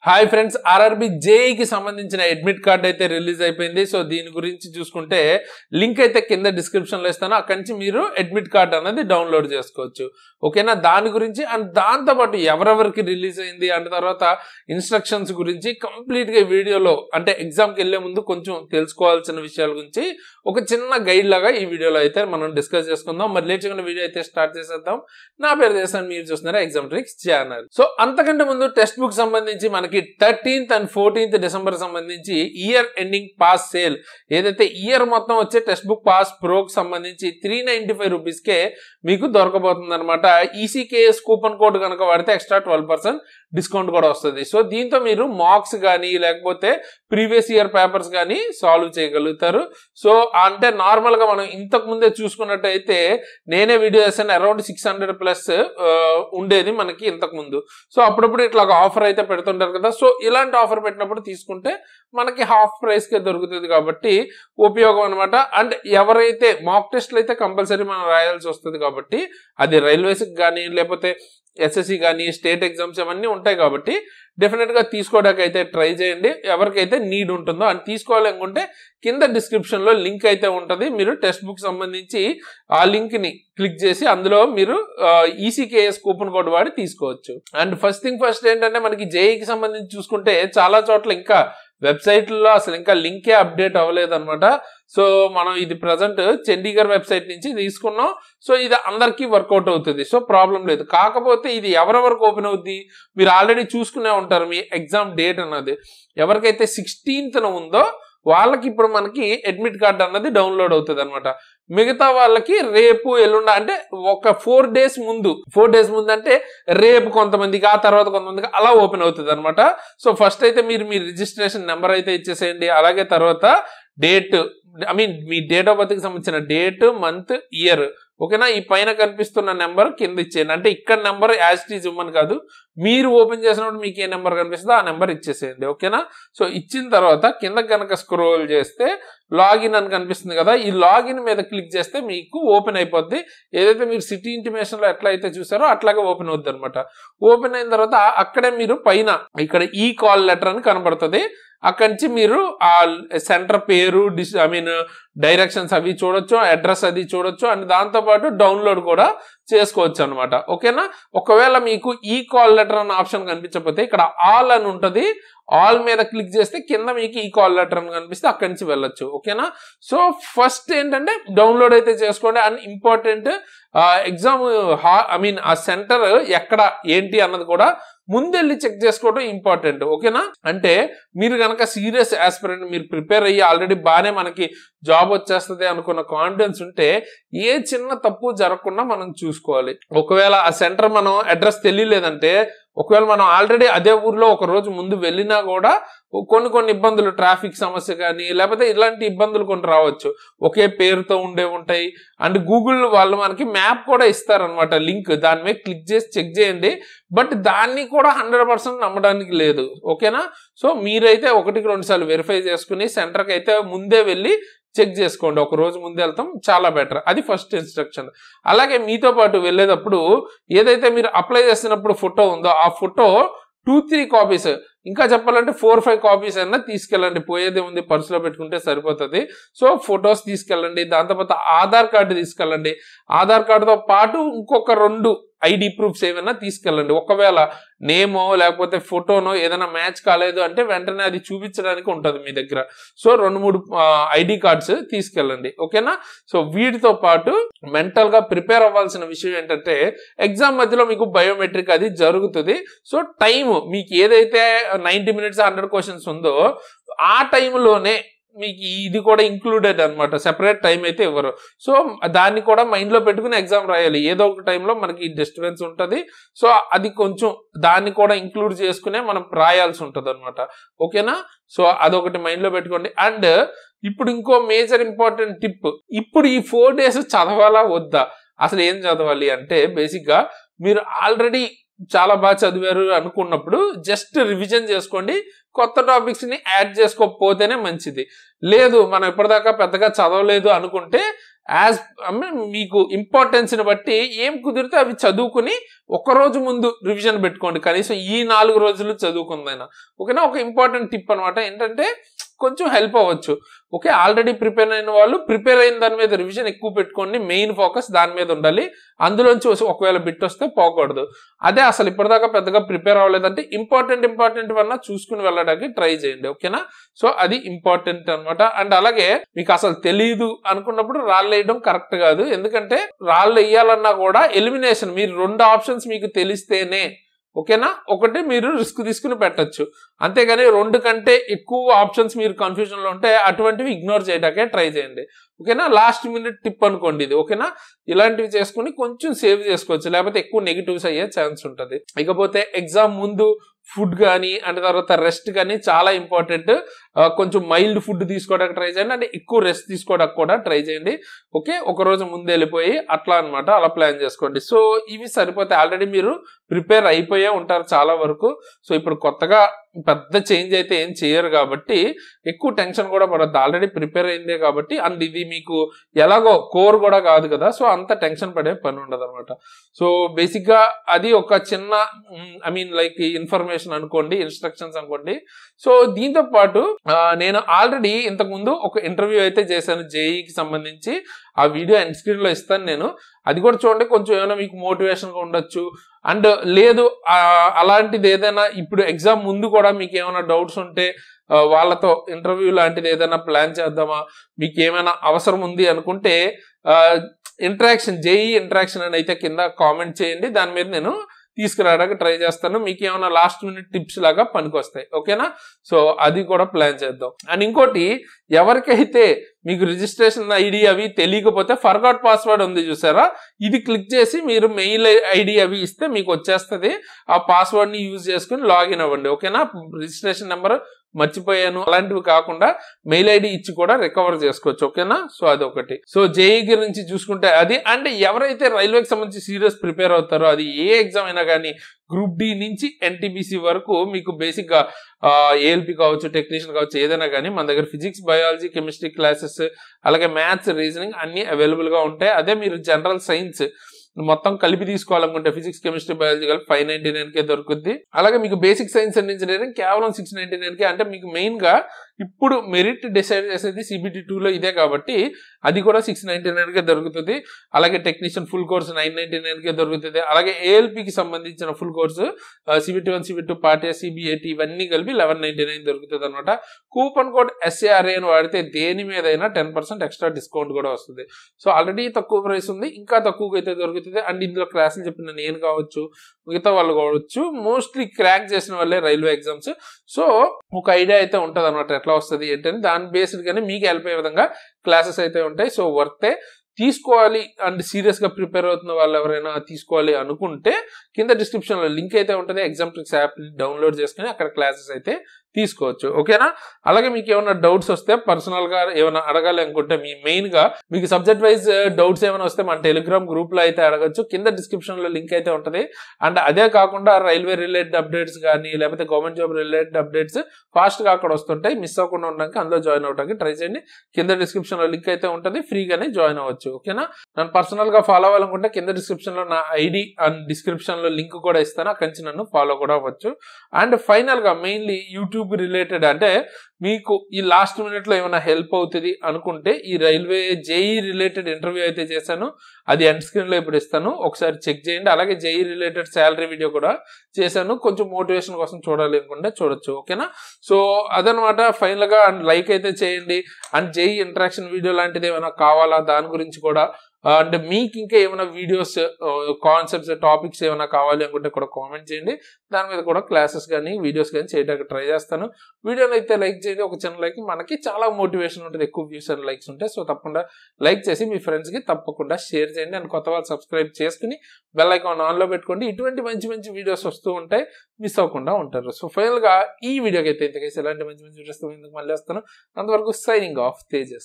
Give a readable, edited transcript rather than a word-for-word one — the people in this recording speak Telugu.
హాయ్ ఫ్రెండ్స్, ఆర్ఆర్బి జేఈకి సంబంధించిన అడ్మిట్ కార్డ్ అయితే రిలీజ్ అయిపోయింది. సో దీని గురించి చూసుకుంటే లింక్ అయితే కింద డిస్క్రిప్షన్ లో ఇస్తాను. అక్కడి నుంచి మీరు అడ్మిట్ కార్డ్ అనేది డౌన్లోడ్ చేసుకోవచ్చు. ఓకేనా, దాని గురించి అండ్ దాంతోపాటు ఎవరెవరికి రిలీజ్ అయింది అండ్ తర్వాత ఇన్స్ట్రక్షన్స్ గురించి కంప్లీట్ గా వీడియోలో అంటే ఎగ్జామ్కి వెళ్లే ముందు కొంచెం తెలుసుకోవాల్సిన విషయాల గురించి ఒక చిన్న గైడ్ లాగా ఈ వీడియోలో అయితే మనం డిస్కస్ చేసుకుందాం. మరి లేట్ చేయకుండా వీడియో అయితే స్టార్ట్ చేసేద్దాం. నా పేరు దేశాన్ని, మీరు చూస్తున్నారా ఎగ్జామ్ ట్రిక్స్ ఛానల్. సో అంతకంటే ముందు టెక్స్ట్ బుక్ సంబంధించి మనకి 13th and 14th డిసెంబర్ సంబంధించి ఇయర్ ఎండింగ్ పాస్ సేల్ ఏదైతే ఇయర్ మొత్తం వచ్చే టెక్స్ట్ బుక్ పాస్ ప్రోకి సంబంధించి 395 రూపీస్కే మీకు దొరకబోతుంది అనమాట. ఈసీకేఎస్ కూపన్ కోడ్ కనుక వాడితే ఎక్స్ట్రా 12% డిస్కౌంట్ కూడా వస్తుంది. సో దీంతో మీరు మార్క్స్ కానీ లేకపోతే ప్రీవియస్ ఇయర్ పేపర్స్ కానీ సాల్వ్ చేయగలుగుతారు. సో అంటే నార్మల్ గా మనం ఇంతకు ముందే చూసుకున్నట్టయితే నేనే వీడియో చేశాను, అరౌండ్ 600+ ఉండేది మనకి ఇంతకు ముందు. సో అప్పుడప్పుడు ఇట్లా ఆఫర్ అయితే పెడుతుంటారు కదా. సో ఇలాంటి ఆఫర్ పెట్టినప్పుడు తీసుకుంటే మనకి హాఫ్ ప్రైస్ కే దొరుకుతుంది కాబట్టి ఉపయోగం అనమాట. అండ్ ఎవరైతే మాక్ టెస్ట్లు అయితే కంపల్సరీ మనం రాయాల్సి వస్తుంది కాబట్టి అది రైల్వేస్ కానీ లేకపోతే ఎస్ఎస్సి కానీ స్టేట్ ఎగ్జామ్స్ అవన్నీ ఉంటాయి కాబట్టి డెఫినెట్ గా తీసుకోవడానికి అయితే ట్రై చేయండి. ఎవరికైతే నీడ్ ఉంటుందో అని తీసుకోవాలనుకుంటే కింద డిస్క్రిప్షన్ లో లింక్ అయితే ఉంటుంది. మీరు టెక్స్ట్ బుక్ సంబంధించి ఆ లింక్ ని క్లిక్ చేసి అందులో మీరు ఈసీకేఎస్ కూపన్ కోడ్ వాడి తీసుకోవచ్చు. అండ్ ఫస్ట్ థింగ్ ఫస్ట్ ఏంటంటే మనకి జేఈకి సంబంధించి చూసుకుంటే చాలా చోట్ల ఇంకా వెబ్సైట్లో అసలు ఇంకా లింకే అప్డేట్ అవ్వలేదు అనమాట. సో మనం ఇది ప్రజెంట్ చండీగఢ్ వెబ్సైట్ నుంచి తీసుకున్నాం. సో ఇది అందరికీ వర్కౌట్ అవుతుంది. సో ప్రాబ్లం లేదు. కాకపోతే ఇది ఎవరెవరికి ఓపెన్ అవుద్ది మీరు ఆల్రెడీ చూసుకునే ఉంటారు. మీ ఎగ్జామ్ డేట్ అన్నది ఎవరికైతే 16th ఉందో వాళ్ళకి ఇప్పుడు మనకి అడ్మిట్ కార్డ్ అన్నది డౌన్లోడ్ అవుతుంది అనమాట. మిగతా వాళ్ళకి రేపు ఎల్లుండ అంటే ఒక 4 days ముందు అంటే రేపు కొంతమందికి ఆ తర్వాత కొంతమందికి అలా ఓపెన్ అవుతుంది అనమాట. సో ఫస్ట్ అయితే మీరు మీ రిజిస్ట్రేషన్ నెంబర్ అయితే ఇచ్చేసేయండి. అలాగే తర్వాత date me date of birth కి సంబంధించిన డేట్, మంత్, ఇయర్ ఓకేనా. ఈ పైన కనిపిస్తున్న నెంబర్ కింద ఇచ్చేయండి. అంటే ఇక్కడ నెంబర్ యాజ్ ఇట్ ఈజ్ ఇవ్వమని కాదు, మీరు ఓపెన్ చేసినప్పుడు మీకు ఏ నెంబర్ కనిపిస్తుందో ఆ నెంబర్ ఇచ్చేసేయండి. ఓకేనా. సో ఇచ్చిన తర్వాత కింద కనుక స్క్రోల్ చేస్తే లాగిన్ అని కనిపిస్తుంది కదా, ఈ లాగిన్ మీద క్లిక్ చేస్తే మీకు ఓపెన్ అయిపోద్ది. ఏదైతే మీరు సిటీ ఇంటిమేషన్ లో ఎట్లా అయితే చూసారో అట్లాగే ఓపెన్ అవుద్ది అనమాట. ఓపెన్ అయిన తర్వాత అక్కడే మీరు పైన ఇక్కడ ఈ కాల్ లెటర్ అని కనబడుతుంది. అక్కడి నుంచి మీరు ఆ సెంటర్ పేరు డైరెక్షన్స్ అవి చూడొచ్చు, అడ్రస్ అది చూడొచ్చు. అండ్ దాంతోపాటు డౌన్లోడ్ కూడా చేసుకోవచ్చు అనమాట. ఓకేనా. ఒకవేళ మీకు ఈ కాల్ లెటర్ అన్న ఆప్షన్ కనిపించకపోతే ఇక్కడ ఆల్ అని ఉంటుంది. ఆల్ మీద క్లిక్ చేస్తే కింద మీకు ఈ కాల్ లెటర్ అని కనిపిస్తే అక్కడి నుంచి వెళ్ళొచ్చు. ఓకేనా. సో ఫస్ట్ ఏంటంటే డౌన్లోడ్ అయితే చేసుకోండి. అండ్ ఇంపార్టెంట్ ఎగ్జామ్ ఆ సెంటర్ ఎక్కడ ఏంటి అన్నది కూడా ముందెళ్ళి చెక్ చేసుకోవడం ఇంపార్టెంట్. ఓకేనా. అంటే మీరు కనుక సీరియస్ ఆస్పిరెంట్, మీరు ప్రిపేర్ అయ్యి ఆల్రెడీ బాగానే మనకి జాబ్ వచ్చేస్తుంది అనుకున్న కాన్ఫిడెన్స్ ఉంటే ఏ చిన్న తప్పు జరగకుండా మనం చూసుకోవాలి. ఒకవేళ ఆ సెంటర్ మనం అడ్రస్ తెలియలేదంటే, ఒకవేళ మనం ఆల్రెడీ అదే ఊర్లో ఒక రోజు ముందు వెళ్ళినా కూడా కొన్ని ఇబ్బందులు, ట్రాఫిక్ సమస్య కానీ లేకపోతే ఇలాంటి ఇబ్బందులు కొన్ని రావచ్చు. ఒకే పేరుతో ఉండే ఉంటాయి. అండ్ గూగుల్ వాళ్ళు మనకి మ్యాప్ కూడా ఇస్తారనమాట, లింక్. దాని మీద క్లిక్ చేసి చెక్ చేయండి. బట్ దాన్ని కూడా 100% నమ్మడానికి లేదు. ఓకేనా. సో మీరైతే 1-2 సార్లు వెరిఫై చేసుకుని సెంటర్కి అయితే ముందే వెళ్ళి చెక్ చేసుకోండి. ఒక రోజు ముందు వెళ్తాం చాలా బెటర్. అది ఫస్ట్ ఇన్స్ట్రక్షన్. అలాగే మీతో పాటు వెళ్ళేటప్పుడు ఏదైతే మీరు అప్లై చేసినప్పుడు ఫోటో ఉందో ఆ ఫోటో 2-3 కాపీస్, ఇంకా చెప్పాలంటే 4-5 కాపీస్ అయినా తీసుకెళ్ళండి. పోయేదే ఉంది, పర్సులో పెట్టుకుంటే సరిపోతుంది. సో ఫొటోస్ తీసుకెళ్ళండి. దాంతోపాటు ఆధార్ కార్డు తీసుకెళ్ళండి. ఆధార్ కార్డుతో పాటు ఇంకొక 2 ఐడి ప్రూఫ్స్ ఏమైనా తీసుకెళ్ళండి. ఒకవేళ నేమో లేకపోతే ఫోటోనో ఏదైనా మ్యాచ్ కాలేదు అంటే వెంటనే అది చూపించడానికి ఉంటుంది మీ దగ్గర. సో 2-3 ఐడి కార్డ్స్ తీసుకెళ్ళండి. ఓకేనా. సో వీటితో పాటు మెంటల్ గా ప్రిపేర్ అవ్వాల్సిన విషయం ఏంటంటే ఎగ్జామ్ మధ్యలో మీకు బయోమెట్రిక్ అది జరుగుతుంది. సో టైం మీకు ఏదైతే 90 minutes 100 questions ఉందో ఆ టైంలోనే మీకు ఇది కూడా ఇంక్లూడెడ్ అనమాట. సెపరేట్ టైం అయితే ఇవ్వరు. సో దాన్ని కూడా మైండ్ లో పెట్టుకుని ఎగ్జామ్ రాయాలి. ఏదో ఒక టైంలో మనకి డిస్టర్బెన్స్ ఉంటుంది. సో అది కొంచెం దాన్ని కూడా ఇంక్లూడ్ చేసుకునే మనం రాయాల్సి ఉంటుంది అనమాట. ఓకేనా. సో అదొకటి మైండ్ లో పెట్టుకోండి. అండ్ ఇప్పుడు ఇంకో మేజర్ ఇంపార్టెంట్ టిప్, ఇప్పుడు ఈ 4 days చదవాలా వద్దా, అసలు ఏం చదవాలి అంటే బేసిక్ గా మీరు ఆల్రెడీ చాలా బాగా చదివారు అనుకున్నప్పుడు జస్ట్ రివిజన్ చేసుకోండి. కొత్త టాపిక్స్ ని యాడ్ చేసుకోకపోతేనే మంచిది. లేదు మనం ఇప్పటిదాకా పెద్దగా చదవలేదు అనుకుంటే యాజ్ మీకు ఇంపార్టెన్స్ని బట్టి ఏం కుదిరితే అవి చదువుకుని ఒకరోజు ముందు రివిజన్ పెట్టుకోండి, కనీసం ఈ 4 రోజులు చదువుకుందైనా. ఓకేనా, ఒక ఇంపార్టెంట్ టిప్ అనమాట, ఏంటంటే కొంచెం హెల్ప్ అవ్వచ్చు. ఓకే, ఆల్రెడీ ప్రిపేర్ అయిన వాళ్ళు ప్రిపేర్ అయిన దాని మీద రివిజన్ ఎక్కువ పెట్టుకోండి, మెయిన్ ఫోకస్ దాని మీద ఉండాలి. అందులోంచి ఒకవేళ బిట్ వస్తే పోకూడదు. అదే అసలు ఇప్పటిదాకా పెద్దగా ప్రిపేర్ అవ్వలేదంటే ఇంపార్టెంట్ వల్ల చూసుకుని వెళ్ళడానికి ట్రై చేయండి. ఓకేనా, సో అది ఇంపార్టెంట్ అనమాట. అండ్ అలాగే మీకు అసలు తెలియదు అనుకున్నప్పుడు రాళ్ళు వేయడం కరెక్ట్ కాదు, ఎందుకంటే రాళ్ళు వేయాలన్నా కూడా ఎలిమినేషన్, మీరు 2 ఆప్షన్స్ మీకు తెలిస్తేనే. ఓకేనా, ఒకటి మీరు రిస్క్ తీసుకుని పెట్టచ్చు, అంతేగాని 2 కంటే ఎక్కువ ఆప్షన్స్ మీరు కన్ఫ్యూజన్ లో ఉంటే అటువంటివి ఇగ్నోర్ చేయడానికే ట్రై చేయండి. ఓకేనా, లాస్ట్ మినిట్ టిప్ అనుకోండి ఇది. ఓకేనా, ఇలాంటివి చేసుకుని కొంచెం సేవ్ చేసుకోవచ్చు, లేకపోతే ఎక్కువ నెగిటివ్స్ అయ్యే ఛాన్స్ ఉంటుంది. ఇకపోతే ఎగ్జామ్ ముందు ఫుడ్ కానీ అండ్ తర్వాత రెస్ట్ కానీ చాలా ఇంపార్టెంట్. కొంచెం మైల్డ్ ఫుడ్ తీసుకోవడానికి ట్రై చేయండి, అంటే ఎక్కువ రెస్ట్ తీసుకోవడానికి కూడా ట్రై చేయండి. ఓకే, ఒక రోజు ముందు వెళ్ళిపోయి అట్లా అనమాట, అలా ప్లాన్ చేసుకోండి. సో ఇవి సరిపోతే ఆల్రెడీ మీరు ప్రిపేర్ అయిపోయే ఉంటారు చాలా వరకు. సో ఇప్పుడు కొత్తగా పెద్ద చేంజ్ అయితే ఏం చేయరు కాబట్టి ఎక్కువ టెన్షన్ కూడా పడద్దు, ఆల్రెడీ ప్రిపేర్ అయిందే కాబట్టి. అండ్ ఇది మీకు ఎలాగో కోర్ కూడా కాదు కదా, సో అంత టెన్షన్ పడే పని ఉండదు అనమాట. సో బేసిక్ గా అది ఒక చిన్న లైక్ ఇన్ఫర్మేషన్ అనుకోండి, ఇన్స్ట్రక్షన్స్ అనుకోండి. సో దీంతో పాటు నేను ఆల్రెడీ ఇంతకు ముందు ఒక ఇంటర్వ్యూ అయితే చేశాను జేఈకి సంబంధించి, ఆ వీడియో ఎండ్ స్క్రీన్ లో ఇస్తాను నేను, అది కూడా చూడండి, కొంచెం ఏమైనా మీకు మోటివేషన్ గా ఉండొచ్చు. అండ్ లేదు అలాంటిది ఏదైనా ఇప్పుడు ఎగ్జామ్ ముందు కూడా మీకు ఏమైనా డౌట్స్ ఉంటే వాళ్ళతో ఇంటర్వ్యూ లాంటిది ఏదైనా ప్లాన్ చేద్దామా, మీకు ఏమైనా అవసరం ఉంది అనుకుంటే ఇంటరాక్షన్, జేఈ ఇంటరాక్షన్ అని అయితే కింద కామెంట్ చేయండి, దాని మీద నేను తీసుకురావడానికి ట్రై చేస్తాను. మీకు ఏమైనా లాస్ట్ మినిట్ టిప్స్ లాగా పనికొస్తాయి. ఓకేనా, సో అది కూడా ప్లాన్ చేద్దాం. అండ్ ఇంకోటి, ఎవరికైతే మీకు రిజిస్ట్రేషన్ ఐడి అవి తెలియకపోతే ఫర్గాట్ పాస్వర్డ్ ఉంది చూసారా, ఇది క్లిక్ చేసి మీరు మెయిల్ ఐడి అవి ఇస్తే మీకు వచ్చేస్తుంది. ఆ పాస్వర్డ్ ని యూజ్ చేసుకుని లాగిన్ అవ్వండి. ఓకేనా, రిజిస్ట్రేషన్ నెంబర్ మర్చిపోయాను అలాంటివి కాకుండా మెయిల్ ఐడి ఇచ్చి కూడా రికవర్ చేసుకోవచ్చు. ఓకేనా, సో అదొకటి. సో జేఈ గురించి చూసుకుంటే అది. అండ్ ఎవరైతే రైల్వేకి సంబంధించి సీరియస్ ప్రిపేర్ అవుతారో, అది ఏ ఎగ్జామ్ అయినా కానీ గ్రూప్ డి నుంచి ఎన్టీపీసీ వరకు మీకు బేసిక్ గా ఏఎల్పి కావచ్చు, టెక్నీషియన్ కావచ్చు, ఏదైనా కానీ మన దగ్గర ఫిజిక్స్, బయాలజీ, కెమిస్ట్రీ క్లాసెస్, అలాగే మ్యాథ్స్, రీజనింగ్ అన్ని అవైలబుల్ గా ఉంటాయి. అదే మీరు జనరల్ సైన్స్ మొత్తం కలిపి తీసుకోవాలనుకుంటే ఫిజిక్స్, కెమిస్ట్రీ, బయాలజీ కలిపి 599కే దొరుకుద్ది. అలాగే మీకు బేసిక్ సైన్స్ అండ్ ఇంజనీరింగ్ కేవలం 699కే. అంటే మీకు మెయిన్ గా ఇప్పుడు మెరిట్ డిసైడ్ చేసేది CBT 2లో ఇదే కాబట్టి అది కూడా 699కే దొరుకుతుంది. అలాగే టెక్నీషియన్ ఫుల్ కోర్స్ 999కే దొరుకుతుంది. అలాగే ఏఎల్పికి సంబంధించిన full course CBT 1, CBT 2, part A, CBAT ఇవన్నీ కలిపి 1199 దొరుకుతుంది అనమాట. కూపన్ కోడ్ SARA అని వాడితే దేని మీదైనా 10% ఎక్స్ట్రా డిస్కౌంట్ కూడా వస్తుంది. సో ఆల్రెడీ తక్కువ ప్రైస్ ఉంది, ఇంకా తక్కువగా అయితే దొరుకుతుంది. అండ్ ఇందులో క్లాసులు చెప్పిన నేను కావచ్చు, మిగతా వాళ్ళు కావచ్చు, మోస్ట్లీ క్రాక్ చేసిన వాళ్ళే రైల్వే ఎగ్జామ్స్. సో ఒక ఐడియా అయితే ఉంటుంది అనమాట ఎట్లా వస్తుంది ఏంటని, దాని బేస్డ్ గానే మీకు హెల్ప్ అయ్యే విధంగా క్లాసెస్ అయితే ఉంటాయి. సో వర్తే తీసుకోవాలి అండ్ సీరియస్ గా ప్రిపేర్ అవుతున్న వాళ్ళు ఎవరైనా తీసుకోవాలి అనుకుంటే కింద డిస్క్రిప్షన్ లో లింక్ అయితే ఉంటుంది. ఎగ్జామ్ ట్రిక్స్ యాప్ డౌన్లోడ్ చేసుకుని అక్కడ క్లాసెస్ అయితే తీసుకోవచ్చు. ఓకేనా, అలాగే మీకు ఏమైనా డౌట్స్ వస్తే పర్సనల్ గా ఏమైనా అడగాలి అనుకుంటే మీ మెయిన్ గా మీకు సబ్జెక్ట్ వైజ్ డౌట్స్ ఏమైనా వస్తే మన టెలిగ్రామ్ గ్రూప్ లో అయితే అడగచ్చు. కింద డిస్క్రిప్షన్ లో లింక్ అయితే ఉంటుంది. అండ్ అదే కాకుండా రైల్వే రిలేటెడ్ అప్డేట్స్ కానీ లేకపోతే government job related updates fast గా అక్కడ వస్తుంటాయి. మిస్ అవ్వకుండా ఉండడానికి అందులో జాయిన్ అవడానికి ట్రై చేయండి. కింద డిస్క్రిప్షన్ లో లింక్ అయితే ఉంటుంది, ఫ్రీగానే జాయిన్ అవ్వచ్చు. ఓకేనా, నన్ను పర్సనల్ గా ఫాలో అవ్వాలనుకుంటే కింద డిస్క్రిప్షన్ లో నా ఐడి అండ్ డిస్క్రిప్షన్ లో లింక్ కూడా ఇస్తాను, అక్కడి నుంచి నన్ను ఫాలో కూడా అవ్వచ్చు. అండ్ ఫైనల్ గా మెయిన్లీ యూట్యూబ్ రిలేటెడ్, అంటే మీకు ఈ లాస్ట్ మినిట్ లో ఏమైనా హెల్ప్ అవుతుంది అనుకుంటే ఈ రైల్వే జేఈ రిలేటెడ్ ఇంటర్వ్యూ అయితే చేశాను, అది ఎండ్ స్క్రీన్ లో ఇప్పుడు ఇస్తాను, ఒకసారి చెక్ చేయండి. అలాగే జేఈ రిలేటెడ్ శాలరీ వీడియో కూడా చేశాను, కొంచెం మోటివేషన్ కోసం చూడాలి అనుకుంటే చూడొచ్చు. ఓకేనా, సో అదనమాట ఫైనల్ గా. అండ్ లైక్ అయితే చేయండి. అండ్ జేఈ ఇంటరాక్షన్ వీడియో లాంటిది ఏమైనా కావాలా దాని గురించి కూడా, అంటే మీకు ఇంకా ఏమైనా వీడియోస్, కాన్సెప్ట్స్, టాపిక్స్ ఏమైనా కావాలి అనుకుంటే కూడా కామెంట్ చేయండి. దాని మీద కూడా క్లాసెస్ కానీ వీడియోస్ కానీ చేయడానికి ట్రై చేస్తాను. వీడియోని అయితే లైక్ చేయండి, ఒక చిన్న లైక్ మనకి చాలా మోటివేషన్ ఉంటుంది, ఎక్కువ వ్యూస్ అండ్ లైక్స్ ఉంటాయి. సో తప్పకుండా లైక్ చేసి మీ ఫ్రెండ్స్కి తప్పకుండా షేర్ చేయండి. అండ్ కొత్త వాళ్ళు సబ్స్క్రైబ్ చేసుకుని బెల్ ఐకాన్ ఆన్లో పెట్టుకోండి. ఇటువంటి మంచి మంచి వీడియోస్ వస్తూ ఉంటాయి, మిస్ అవ్వకుండా ఉంటారు. సో ఫైనల్ గా ఈ వీడియోకి అయితే ఇంతకేసి ఇలాంటి మంచి మంచి వీడియోస్ మళ్ళీ వస్తాను. అంతవరకు సైనింగ్ ఆఫ్ తేజస్.